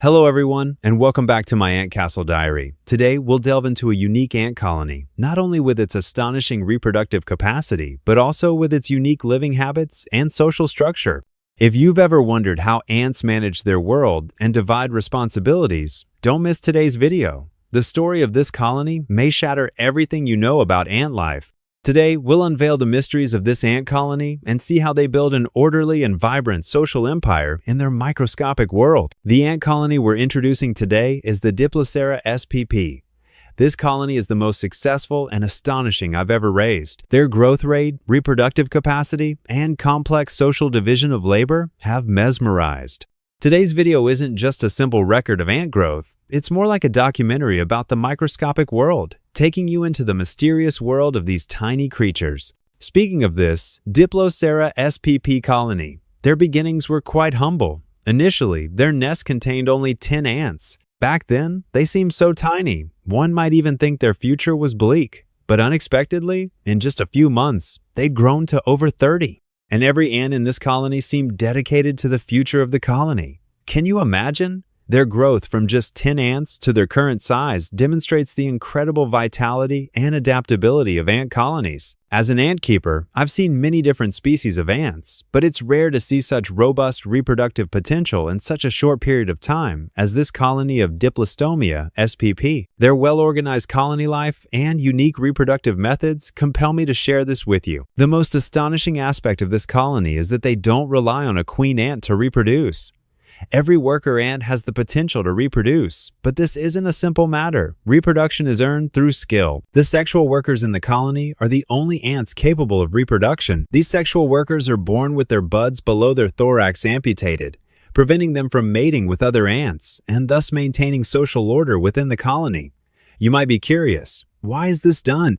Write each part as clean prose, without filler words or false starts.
Hello everyone, and welcome back to my Ant Castle Diary. Today, we'll delve into a unique ant colony, not only with its astonishing reproductive capacity, but also with its unique living habits and social structure. If you've ever wondered how ants manage their world and divide responsibilities, don't miss today's video. The story of this colony may shatter everything you know about ant life. Today, we'll unveil the mysteries of this ant colony and see how they build an orderly and vibrant social empire in their microscopic world. The ant colony we're introducing today is the Diplocera spp. This colony is the most successful and astonishing I've ever raised. Their growth rate, reproductive capacity, and complex social division of labor have mesmerized. Today's video isn't just a simple record of ant growth, it's more like a documentary about the microscopic world, taking you into the mysterious world of these tiny creatures. Speaking of this, Diplocera spp colony, their beginnings were quite humble. Initially, their nest contained only 10 ants. Back then, they seemed so tiny, one might even think their future was bleak. But unexpectedly, in just a few months, they'd grown to over 30. And every ant in this colony seemed dedicated to the future of the colony. Can you imagine? Their growth from just 10 ants to their current size demonstrates the incredible vitality and adaptability of ant colonies. As an ant keeper, I've seen many different species of ants, but it's rare to see such robust reproductive potential in such a short period of time as this colony of Diplostomia spp. Their well-organized colony life and unique reproductive methods compel me to share this with you. The most astonishing aspect of this colony is that they don't rely on a queen ant to reproduce. Every worker ant has the potential to reproduce, but this isn't a simple matter. Reproduction is earned through skill. The sexual workers in the colony are the only ants capable of reproduction. These sexual workers are born with their buds below their thorax amputated, preventing them from mating with other ants and thus maintaining social order within the colony. You might be curious, why is this done?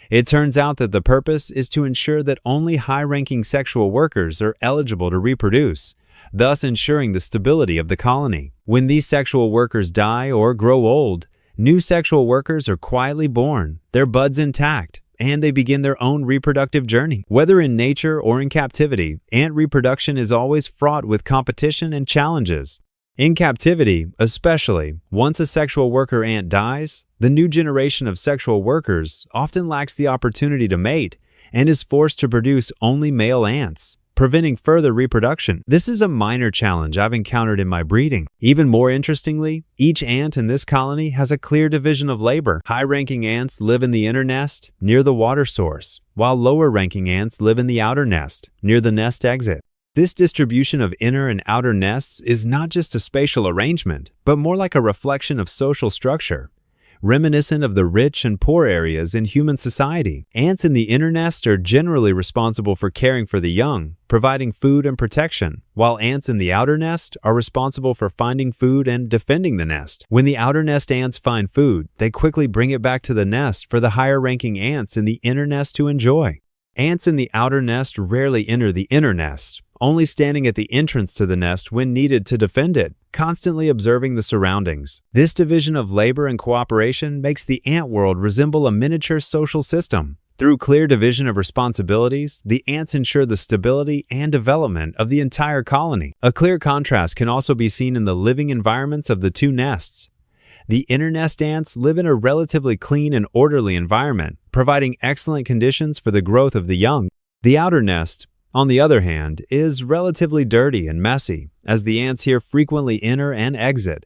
It turns out that the purpose is to ensure that only high-ranking sexual workers are eligible to reproduce, thus ensuring the stability of the colony. When these sexual workers die or grow old, new sexual workers are quietly born, their buds intact, and they begin their own reproductive journey. Whether in nature or in captivity, ant reproduction is always fraught with competition and challenges. In captivity, especially, once a sexual worker ant dies, the new generation of sexual workers often lacks the opportunity to mate and is forced to produce only male ants, preventing further reproduction. This is a minor challenge I've encountered in my breeding. Even more interestingly, each ant in this colony has a clear division of labor. High-ranking ants live in the inner nest, near the water source, while lower-ranking ants live in the outer nest, near the nest exit. This distribution of inner and outer nests is not just a spatial arrangement, but more like a reflection of social structure, reminiscent of the rich and poor areas in human society. Ants in the inner nest are generally responsible for caring for the young, providing food and protection, while ants in the outer nest are responsible for finding food and defending the nest. When the outer nest ants find food, they quickly bring it back to the nest for the higher-ranking ants in the inner nest to enjoy. Ants in the outer nest rarely enter the inner nest, only standing at the entrance to the nest when needed to defend it, constantly observing the surroundings. This division of labor and cooperation makes the ant world resemble a miniature social system. Through clear division of responsibilities, the ants ensure the stability and development of the entire colony. A clear contrast can also be seen in the living environments of the two nests. The inner nest ants live in a relatively clean and orderly environment, providing excellent conditions for the growth of the young. The outer nest, on the other hand, is relatively dirty and messy, as the ants here frequently enter and exit,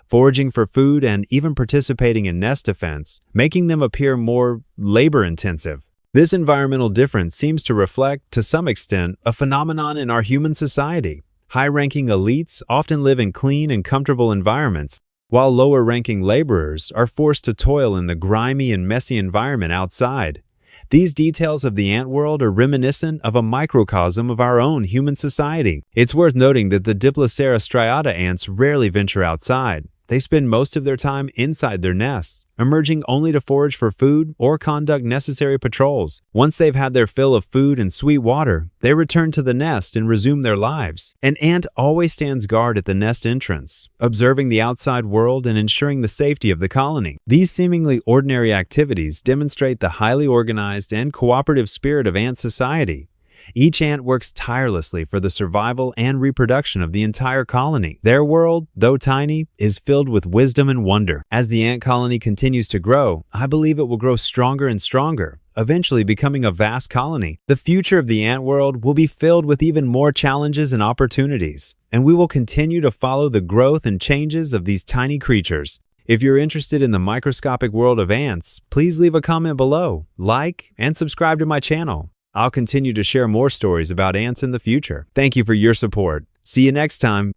foraging for food and even participating in nest defense, making them appear more labor-intensive. This environmental difference seems to reflect, to some extent, a phenomenon in our human society. High-ranking elites often live in clean and comfortable environments, while lower-ranking laborers are forced to toil in the grimy and messy environment outside. These details of the ant world are reminiscent of a microcosm of our own human society. It's worth noting that the Diplocera striata ants rarely venture outside. They spend most of their time inside their nests, emerging only to forage for food or conduct necessary patrols. Once they've had their fill of food and sweet water, they return to the nest and resume their lives. An ant always stands guard at the nest entrance, observing the outside world and ensuring the safety of the colony. These seemingly ordinary activities demonstrate the highly organized and cooperative spirit of ant society. Each ant works tirelessly for the survival and reproduction of the entire colony. Their world, though tiny, is filled with wisdom and wonder. As the ant colony continues to grow, I believe it will grow stronger and stronger, eventually becoming a vast colony. The future of the ant world will be filled with even more challenges and opportunities, and we will continue to follow the growth and changes of these tiny creatures. If you're interested in the microscopic world of ants, please leave a comment below, like, and subscribe to my channel. I'll continue to share more stories about ants in the future. Thank you for your support. See you next time.